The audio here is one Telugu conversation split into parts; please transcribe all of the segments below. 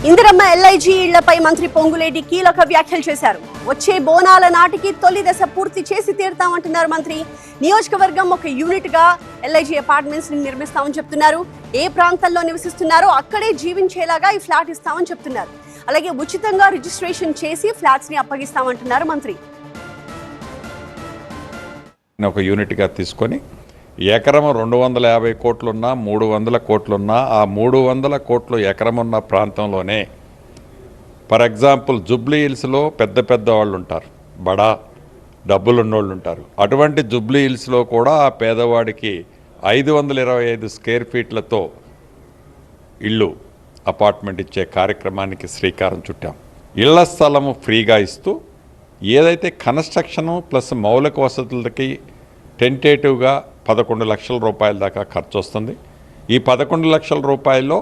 ఇందిరమ్మ ఎల్ఐజీ ఇళ్లపై మంత్రి పొంగులేటి కీలక వ్యాఖ్యలు చేశారు. వచ్చే బోనాల నాటికి తొలి దశ పూర్తి చేసి తీరుతామంటున్నారు మంత్రి. నియోజకవర్గం ఒక యూనిట్ గా ఎల్ఐజీ అపార్ట్మెంట్స్ ని నిర్మిస్తామని చెప్తున్నారు. ఏ ప్రాంతంలో నివసిస్తున్నారో అక్కడే జీవించేలాగా ఈ ఫ్లాట్ ఇస్తామని చెప్తున్నారు. అలాగే ఉచితంగా రిజిస్ట్రేషన్ చేసి ఫ్లాట్స్ ని అప్పగిస్తామంటున్నారు మంత్రి. ఒక యూనిట్ గా తీసుకొని ఎకరం 250 కోట్లున్నా 300 కోట్లున్నా ఆ 300 కోట్లు ఎకరం ఉన్న ప్రాంతంలోనే, ఫర్ ఎగ్జాంపుల్ జూబ్లీ హిల్స్లో పెద్ద వాళ్ళు ఉంటారు, బడా డబ్బులున్నోళ్ళు ఉంటారు. అటువంటి జూబ్లీ హిల్స్లో కూడా ఆ పేదవాడికి 525 స్క్వేర్ ఫీట్లతో ఇల్లు అపార్ట్మెంట్ ఇచ్చే కార్యక్రమానికి శ్రీకారం చుట్టాం. ఇళ్ల స్థలము ఫ్రీగా ఇస్తూ ఏదైతే కన్స్ట్రక్షను ప్లస్ మౌలిక వసతులకి టెంటేటివ్గా 11 లక్షల రూపాయల దాకా ఖర్చు వస్తుంది. ఈ 11 లక్షల రూపాయల్లో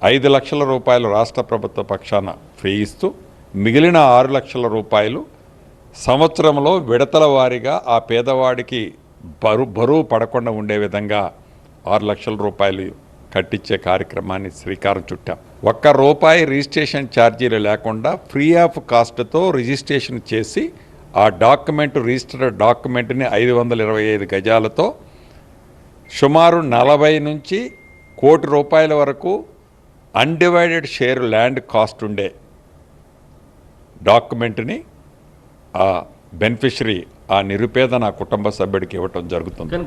5 లక్షల రూపాయలు రాష్ట్ర ప్రభుత్వ పక్షాన ఫ్రీ ఇస్తూ మిగిలిన 6 లక్షల రూపాయలు సంవత్సరంలో విడతల వారీగా ఆ పేదవాడికి బరువు పడకుండా ఉండే విధంగా 6 లక్షల రూపాయలు కట్టించే కార్యక్రమాన్ని శ్రీకారం చుట్టాం. ₹1 రిజిస్ట్రేషన్ ఛార్జీలు లేకుండా ఫ్రీ ఆఫ్ కాస్ట్తో రిజిస్ట్రేషన్ చేసి ఆ రిజిస్టర్డ్ డాక్యుమెంట్ని 525 గజాలతో సుమారు 40 నుంచి ₹1 కోటి వరకు అన్డివైడెడ్ షేర్ ల్యాండ్ కాస్ట్ ఉండే డాక్యుమెంట్ని ఆ బెనిఫిషరీ, ఆ నిరుపేద నా కుటుంబ సభ్యుడికి ఇవ్వటం జరుగుతుంది.